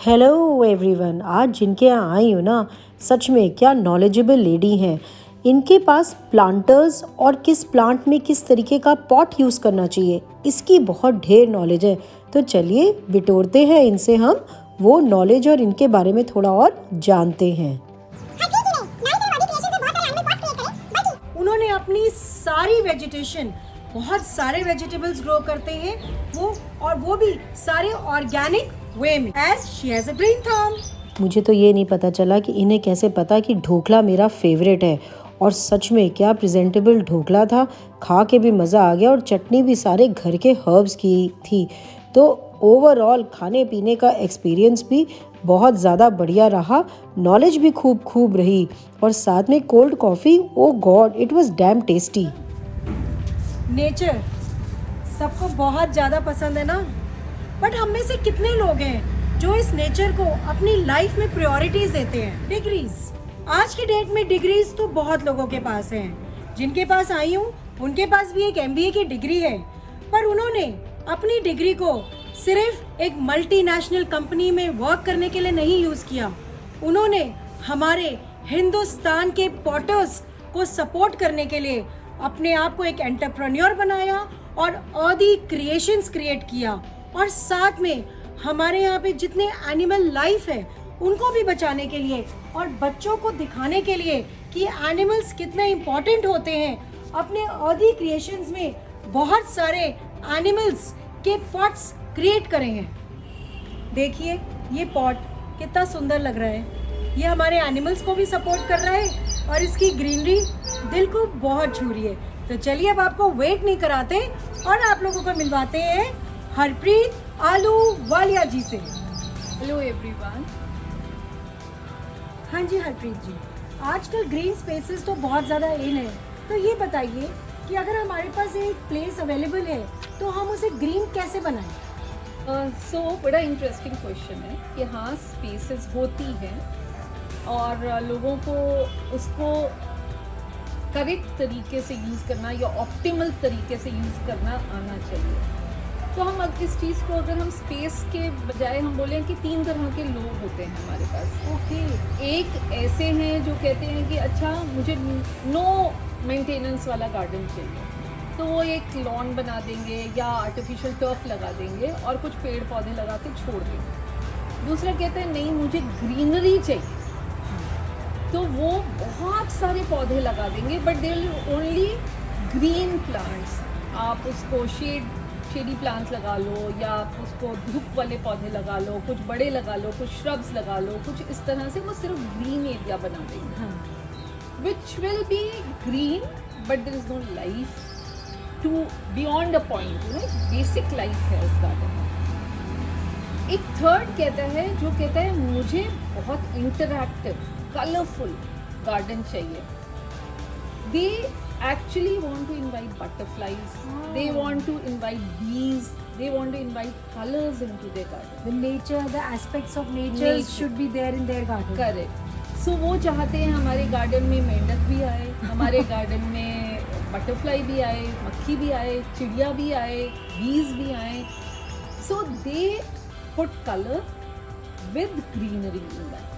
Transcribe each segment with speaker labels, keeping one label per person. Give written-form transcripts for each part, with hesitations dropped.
Speaker 1: Hello everyone. आज जिनके यहाँ आई हूँ ना, सच में क्या नॉलेजेबल लेडी हैं। इनके पास प्लांटर्स और किस प्लांट में किस तरीके का पॉट यूज़ करना चाहिए, इसकी बहुत ढेर नॉलेज है। तो चलिए बिटोरते हैं इनसे हम वो नॉलेज और इनके बारे में थोड़ा और जानते हैं। उन्होंने अपनी सारी वेजिटेशन, बहुत सारे वेजिटेबल्स ग्रो करते हैं वो भी सारे ऑर्गेनिक वे में, as she has a green thumb। मुझे तो ये नहीं पता चला कि इन्हें कैसे पता कि ढोकला मेरा फेवरेट है। और सच में क्या प्रेजेंटेबल ढोकला था, खा के भी मज़ा आ गया। और चटनी भी सारे घर के हर्ब्स की थी। तो ओवरऑल खाने पीने का एक्सपीरियंस भी बहुत ज़्यादा बढ़िया रहा, नॉलेज भी खूब रही। और साथ में cold coffee, oh god, it was damn tasty. Nature सबको बहुत ज़्यादा पसंद है ना, बट हम में से कितने लोग हैं जो इस नेचर को अपनी लाइफ में प्रायोरिटीज देते हैं। डिग्रीज, आज की डेट में डिग्रीज तो बहुत लोगों के पास हैं। जिनके पास आई हूँ उनके पास भी एक MBA की डिग्री है, पर उन्होंने अपनी डिग्री को सिर्फ एक मल्टीनेशनल कंपनी में वर्क करने के लिए नहीं यूज़ किया। उन्होंने हमारे हिंदुस्तान के पॉटर्स को सपोर्ट करने के लिए अपने आप को एक एंटरप्रेन्योर बनाया और ऑदी क्रिएशंस क्रिएट किया। और साथ में हमारे यहाँ पे जितने एनिमल लाइफ है उनको भी बचाने के लिए और बच्चों को दिखाने के लिए कि एनिमल्स कितने इम्पोर्टेंट होते हैं, अपने ऑदी क्रिएशंस में बहुत सारे एनिमल्स के पॉट्स क्रिएट करे हैं। देखिए ये पॉट कितना सुंदर लग रहा है। ये हमारे एनिमल्स को भी सपोर्ट कर रहा है और इसकी ग्रीनरी दिल को बहुत छू रही है। तो चलिए अब आपको वेट नहीं कराते और आप लोगों को मिलवाते हैं हरप्रीत आलूवालिया जी से।
Speaker 2: Hello everyone.
Speaker 1: हाँ जी हरप्रीत जी, आजकल ग्रीन स्पेसेस तो बहुत ज़्यादा इन है, तो ये बताइए कि अगर हमारे पास एक प्लेस अवेलेबल है तो हम उसे ग्रीन कैसे बनाएं?
Speaker 2: बड़ा इंटरेस्टिंग क्वेश्चन है कि हाँ, स्पेसेस होती हैं और लोगों को उसको करेक्ट तरीके से यूज़ करना या ऑप्टिमल तरीके से यूज़ करना आना चाहिए। तो हम इस चीज़ को अगर हम स्पेस के बजाय हम बोलें कि 3 तरह के लोग होते हैं हमारे पास।
Speaker 1: ओके।
Speaker 2: एक ऐसे हैं जो कहते हैं कि अच्छा मुझे नो मेंटेनेंस वाला गार्डन चाहिए, तो वो एक लॉन बना देंगे या आर्टिफिशियल टर्फ लगा देंगे और कुछ पेड़ पौधे लगा के छोड़ देंगे। दूसरा कहते हैं नहीं, मुझे ग्रीनरी चाहिए, तो वो बहुत सारे पौधे लगा देंगे but they will only green plants. आप उसको शेडी प्लांट्स लगा लो या आप उसको धूप वाले पौधे लगा लो, कुछ बड़े लगा लो, कुछ श्रब्स लगा लो, कुछ इस तरह से वो सिर्फ ग्रीन एरिया बना देंगे, which will be green but there is no life to beyond a point. Basic life है उस गार्डन में। एक थर्ड कहता है मुझे बहुत इंटरैक्टिव कलरफुल गार्डन चाहिए। दे actually want to invite butterflies, they want to invite bees, they want to invite colors into their garden.
Speaker 1: The nature, the aspects of nature should be there in their garden.
Speaker 2: Correct. So वो चाहते हैं हमारे garden में मेंढक भी आए, हमारे garden में बटरफ्लाई भी आए, मक्खी भी आए, चिड़िया भी आए, bees भी आए। So they put color with greenery in that.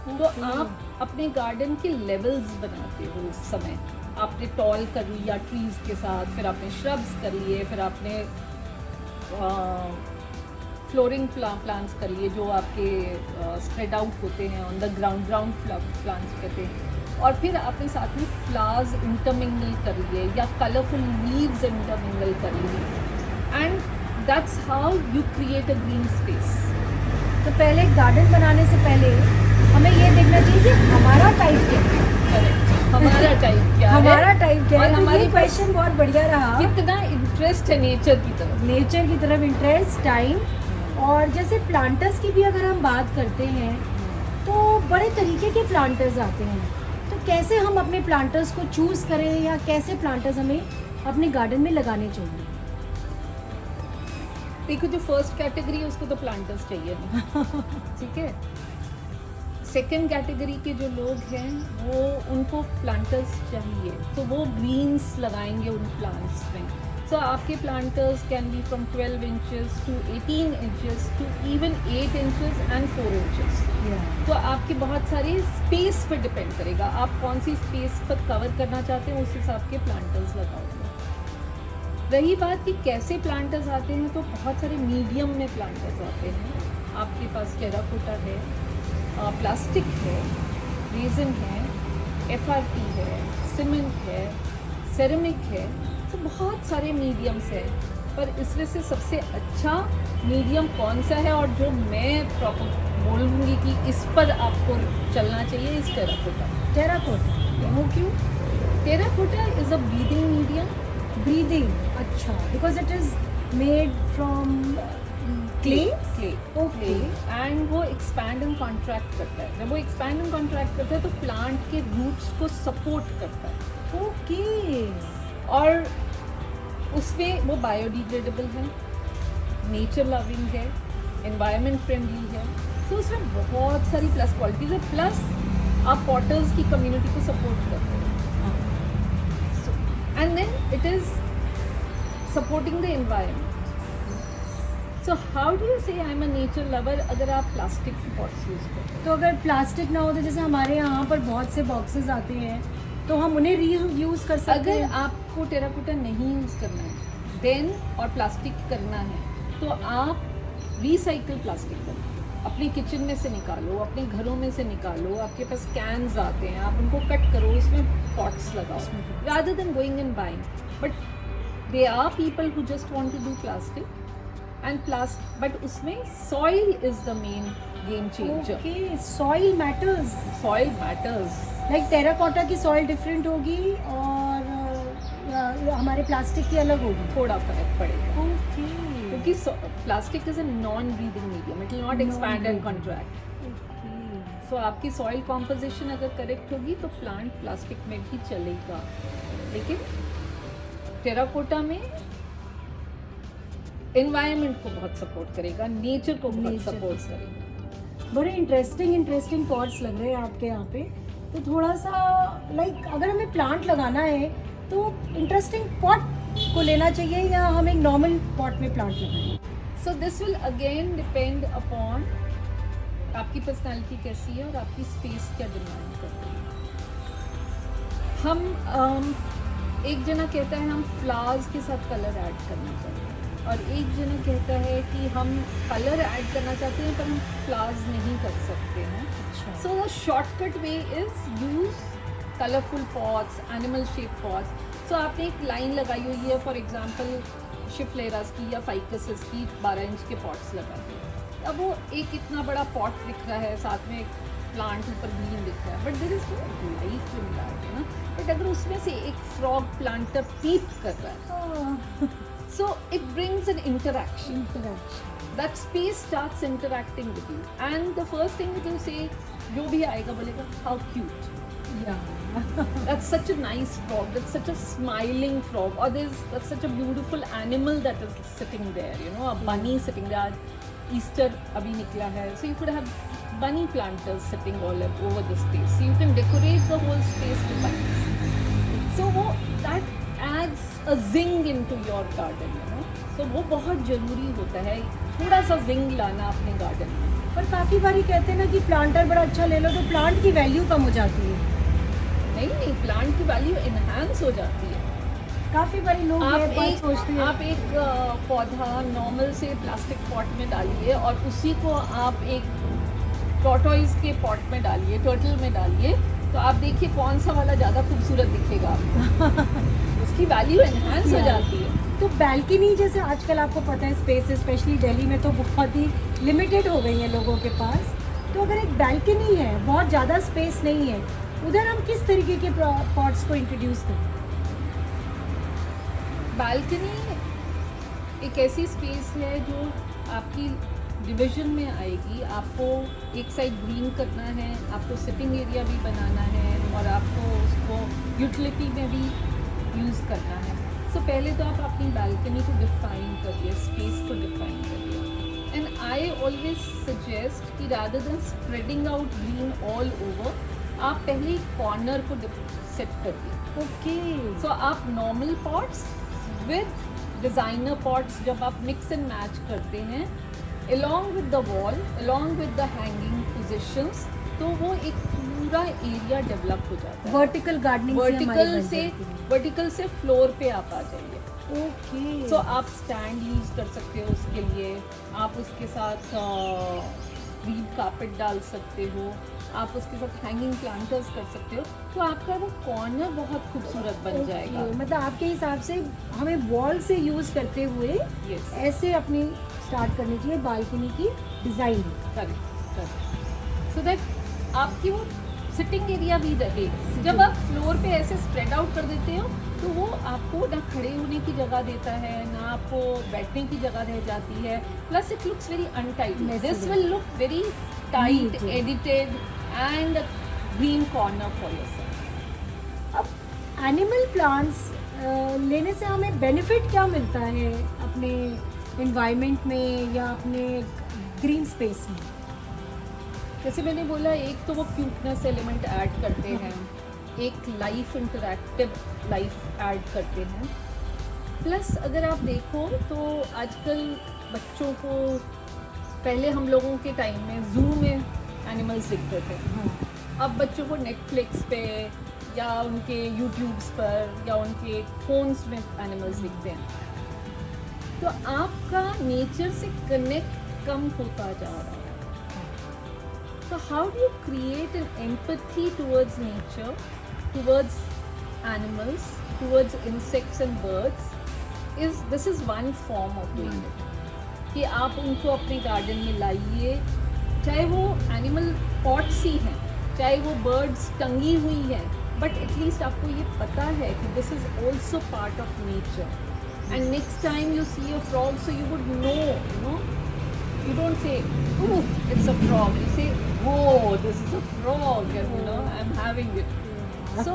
Speaker 2: तो आप अपने गार्डन के लेवल्स बनाते हो उस समय। आपने टॉल कर लिया ट्रीज़ के साथ, फिर आपने श्रब्स कर लिए, फिर आपने फ्लोरिंग प्लांट्स कर लिए जो आपके स्प्रेड आउट होते हैं ऑन द ग्राउंड प्लांट्स कहते हैं। और फिर आपने साथ में फ्लावर्स इंटरमिंगल कर लिए या कलरफुल लीव्स इंटरमिंगल कर लिए, and that's how you create a green space.
Speaker 1: तो पहले गार्डन बनाने से पहले हमें ये देखना चाहिए कि हमारा टाइप क्या है।
Speaker 2: हमारा टाइप क्या है,
Speaker 1: हमारा टाइप क्या है।
Speaker 2: और हमारी
Speaker 1: क्वेश्चन बहुत बढ़िया रहा।
Speaker 2: कितना इंटरेस्ट है नेचर की तरफ
Speaker 1: इंटरेस्ट, टाइम। और जैसे प्लांटर्स की भी अगर हम बात करते हैं तो बड़े तरीके के प्लांटर्स आते हैं, तो कैसे हम अपने प्लांटर्स को चूज करें या कैसे प्लांटर्स हमें अपने गार्डन में लगाने चाहिए?
Speaker 2: देखो, जो फर्स्ट कैटेगरी है उसको तो प्लांटर्स चाहिए नहीं ठीक है। सेकेंड कैटेगरी के जो लोग हैं वो उनको प्लांटर्स चाहिए, तो वो ग्रीन्स लगाएंगे उन प्लांट्स में। So आपके planters can be from 12 inches to 18 inches to even 8 inches and 4 inches. तो आपके बहुत सारे स्पेस पर डिपेंड करेगा, आप कौन सी स्पेस पर कवर करना चाहते हैं, उस हिसाब के प्लांटर्स लगाओगे। रही बात कि कैसे प्लांटर्स आते हैं, तो बहुत सारे मीडियम में प्लांटर्स आते हैं। आपके पास टेराकोटा है, प्लास्टिक है, रेजिन है, FRP है, सीमेंट है, सेरेमिक है, तो बहुत सारे मीडियम्स हैं। पर इसमें से सबसे अच्छा मीडियम कौन सा है और जो मैं प्रॉपर बोलूँगी कि इस पर आपको चलना चाहिए, इस टेराकोटा।
Speaker 1: टेराकोटा, वो क्यों?
Speaker 2: Terracotta is a breathing medium.
Speaker 1: Breathing, अच्छा, because it is made from clay.
Speaker 2: Okay. And वो एक्सपैंड एंड कॉन्ट्रैक्ट करता है। जब वो एक्सपैंड एंड कॉन्ट्रैक्ट करता है तो प्लांट के रूट्स को सपोर्ट करता है।
Speaker 1: ओके।
Speaker 2: और उसमें वो बायोडिग्रेडेबल है, नेचर लविंग है, एनवायरनमेंट फ्रेंडली है, तो उसमें बहुत सारी प्लस क्वालिटीज है। प्लस आप पॉटर्स की कम्युनिटी को सपोर्ट करते हैं, and then it is supporting the environment. So how do you say I am a nature lover अगर आप प्लास्टिक के पॉट्स यूज़ करते हैं?
Speaker 1: तो अगर प्लास्टिक ना हो तो जैसे हमारे यहाँ पर बहुत से बॉक्सेस आते हैं, तो हम उन्हें रीयूज़ कर सकते
Speaker 2: अगर
Speaker 1: हैं।
Speaker 2: आपको टेराकोटा नहीं यूज़ करना है देन और प्लास्टिक करना है, तो आप रिसाइकल प्लास्टिक करो, अपनी किचन में से निकालो, अपने घरों में से निकालो। आपके पास कैन्स आते हैं, आप उनको कट करो, उसमें पॉट्स लगाओ, rather than going and buying. But they are people who just want to do plastic and but उसमें soil is the main game changer.
Speaker 1: Okay, soil matters.
Speaker 2: Soil matters.
Speaker 1: Like terracotta की soil different होगी और हमारे plastic की अलग होगी।
Speaker 2: थोड़ा फर्क पड़ेगा।
Speaker 1: ओके।
Speaker 2: क्योंकि plastic is a non breathing medium, it will not expand and contract. So आपकी सॉइल कॉम्पोजिशन अगर करेक्ट होगी तो प्लांट प्लास्टिक में भी चलेगा, लेकिन टेराकोटा में एनवायरनमेंट को बहुत सपोर्ट करेगा, नेचर को बहुत सपोर्ट करेगा।
Speaker 1: बड़े इंटरेस्टिंग पॉट्स लग रहे हैं आपके यहाँ पे। तो थोड़ा सा लाइक अगर हमें प्लांट लगाना है तो इंटरेस्टिंग पॉट को लेना चाहिए या हम एक नॉर्मल पॉट में प्लांट लगाएं?
Speaker 2: So this will again depend upon आपकी पर्सनालिटी कैसी है और आपकी स्पेस क्या डिमांड करती है। हम एक जना कहता है हम फ्लावर्स के साथ कलर ऐड करना चाहिए, और एक जना कहता है कि हम कलर ऐड करना चाहते हैं पर हम फ्लावर्स नहीं कर सकते हैं। So the shortcut way is use colourful pots, animal shape pots. So आपने एक लाइन लगाई हुई है, फॉर एग्जांपल शिफ्लेरास की या फाइकसेस की 12 इंच के पॉट्स लगा दिए। अब वो एक इतना बड़ा पॉट दिख रहा है, साथ में एक प्लांट ऊपर ग्रीन दिख रहा है, but there is no life in that ना। बट अगर उसमें से एक फ्रॉग प्लांटर पीप कर रहा है, so it brings an interaction. That space starts interacting with you, and the first thing that you say, जो भी आएगा बोलेगा how cute. That's such a nice frog. That's such a smiling frog. Or that's such a beautiful animal that is sitting there. You know, a bunny sitting there. Easter अभी निकला है, so you could have bunny planters sitting all over the space. So you can decorate the whole space with bunnies. So that adds a zing into your garden, you know. So वो बहुत ज़रूरी होता है, थोड़ा सा जिंग लाना अपने garden में।
Speaker 1: पर काफ़ी बारी कहते हैं ना कि प्लांटर बड़ा अच्छा ले लो तो प्लांट की वैल्यू कम हो जाती है।
Speaker 2: नहीं, प्लांट की वैल्यू इन्हांस हो जाती है।
Speaker 1: काफ़ी बारी लोग ये बात सोचते हैं।
Speaker 2: आप एक पौधा नॉर्मल से प्लास्टिक पॉट में डालिए और उसी को आप एक टॉर्टोइज के पॉट में डालिए, टर्टल में डालिए, तो आप देखिए कौन सा वाला ज़्यादा खूबसूरत दिखेगा आपको। उसकी वैल्यू एनहांस हो जाती है।
Speaker 1: तो बैल्कनी जैसे आजकल आपको पता है स्पेस स्पेशली दिल्ली में तो बहुत ही लिमिटेड हो गई है लोगों के पास। तो अगर एक बैल्कनी है, बहुत ज़्यादा स्पेस नहीं है, उधर हम किस तरीके के पॉट्स को इंट्रोड्यूस करें?
Speaker 2: बालकनी एक ऐसी स्पेस है जो आपकी डिवीजन में आएगी। आपको एक साइड ग्रीन करना है, आपको सिटिंग एरिया भी बनाना है और आपको उसको यूटिलिटी में भी यूज़ करना है। सो पहले तो आप अपनी बालकनी को डिफाइन करिए, स्पेस को डिफाइन करिए। एंड आई ऑलवेज सजेस्ट कि rather than spreading out green all over, आप पहले एक कॉर्नर को सेट करिए।
Speaker 1: ओके।
Speaker 2: सो आप normal pots with designer pots जब आप मिक्स एंड मैच करते हैं along with the wall, along with the hanging positions, तो वो एक पूरा एरिया डेवलप हो जाता है।
Speaker 1: वर्टिकल गार्डनिंग
Speaker 2: वर्टिकल से फ्लोर पे आप आ जाइए।
Speaker 1: ओके
Speaker 2: सो आप स्टैंड यूज़ कर सकते हो उसके लिए, आप उसके साथ ग्रीन कार्पेट डाल सकते हो, आप उसके साथ हैंगिंग प्लांटर्स कर सकते हो, तो आपका वो कॉर्नर बहुत खूबसूरत बन जाएगा।
Speaker 1: मतलब आपके हिसाब से हमें वॉल से यूज करते हुए
Speaker 2: Yes.
Speaker 1: ऐसे अपनी स्टार्ट करनी चाहिए बालकनी की डिजाइन।
Speaker 2: करेक्ट सो दैट आपकी वो सिटिंग एरिया भी रहे। जब आप फ्लोर पे ऐसे स्प्रेड आउट कर देते हो तो वो आपको ना खड़े होने की जगह देता है, ना आपको बैठने की जगह रह जाती है, plus it looks very untidy. This will look very tight,
Speaker 1: Neat.
Speaker 2: Edited and green corner for yourself.
Speaker 1: अब एनिमल प्लांट्स लेने से हमें बेनिफिट क्या मिलता है अपने एनवायरनमेंट में या अपने ग्रीन स्पेस में?
Speaker 2: जैसे मैंने बोला, एक तो वो क्यूटनेस एलिमेंट ऐड करते हैं, एक लाइफ इंटरैक्टिव लाइफ ऐड करते हैं, प्लस अगर आप देखो तो आजकल बच्चों को, पहले हम लोगों के टाइम में जू में एनिमल्स दिखते थे, अब बच्चों को नेटफ्लिक्स पे या उनके यूट्यूब्स पर या उनके फ़ोन्स में एनिमल्स दिखते हैं। तो आपका नेचर से कनेक्ट कम होता जा रहा है। So how do you create an empathy towards nature, towards animals, towards insects and birds? This is one form of doing it. कि आप उनको अपने गार्डन में लाइए, चाहे वो एनिमल पॉट्स ही हैं, चाहे वो बर्ड्स टंगी हुई हैं, बट एटलीस्ट आपको ये पता है कि this is also part of nature. And next time you see a frog, so you would know, you don't say, "Oh, it's a frog." You say, "Oh, this is a frog," and I'm having it. So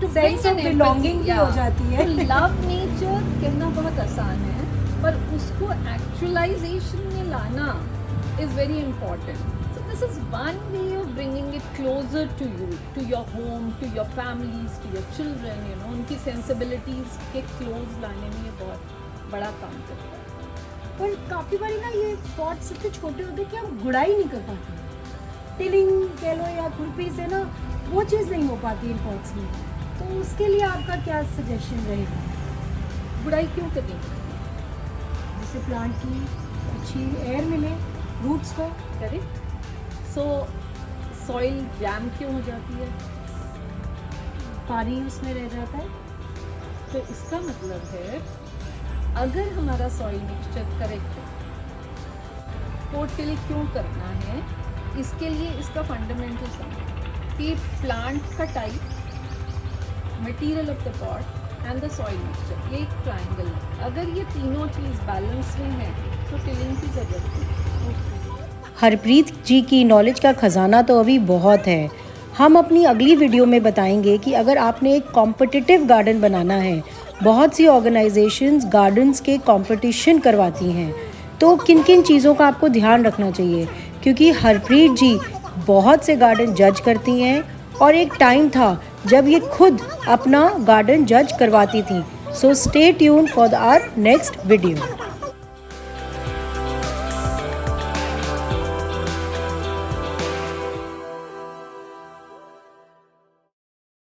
Speaker 2: to
Speaker 1: Sense
Speaker 2: bring
Speaker 1: of
Speaker 2: an
Speaker 1: belonging
Speaker 2: empathy,
Speaker 1: भी हो जाती है।
Speaker 2: To love nature कहना बहुत आसान है, पर उसको actualization में लाना is very important. So this is one way of bringing it closer to you, to your home, to your families, to your children. उनकी sensibilities के close लाने में ये बहुत बड़ा काम करता है।
Speaker 1: पर काफ़ी बारी ना ये पॉट्स इतने छोटे होते हैं कि हम गुड़ाई नहीं कर पाते, टिलिंग कह लो या खुरपी से ना वो चीज़ नहीं हो पाती इन पॉट्स में, तो उसके लिए आपका क्या सजेशन रहेगा?
Speaker 2: गुड़ाई क्यों करनी?
Speaker 1: जिससे प्लांट की अच्छी एयर मिले रूट्स को।
Speaker 2: करेक्ट। सो सॉइल जैम क्यों हो जाती है?
Speaker 1: पानी उसमें रह जाता है।
Speaker 2: तो इसका मतलब है अगर हमारा सॉइल मिक्सचर करेक्ट है, पोट टिल क्यों करना है? इसके लिए इसका फंडामेंटल समझ कि प्लांट का type, material of the pot and the soil mixture, ये एक ट्रायंगल है। अगर ये तीनों चीज़ बैलेंस में है तो टिलिंग की ज़रूरत नहीं।
Speaker 3: हरप्रीत जी की नॉलेज का ख़जाना तो अभी बहुत है। हम अपनी अगली वीडियो में बताएंगे कि अगर आपने एक कॉम्पिटिटिव गार्डन बनाना है, बहुत सी ऑर्गेनाइजेशंस गार्डन्स के कंपटीशन करवाती हैं, तो किन किन चीज़ों का आपको ध्यान रखना चाहिए, क्योंकि हरप्रीत जी बहुत से गार्डन जज करती हैं और एक टाइम था जब ये खुद अपना गार्डन जज करवाती थी। So stay tuned for our next video.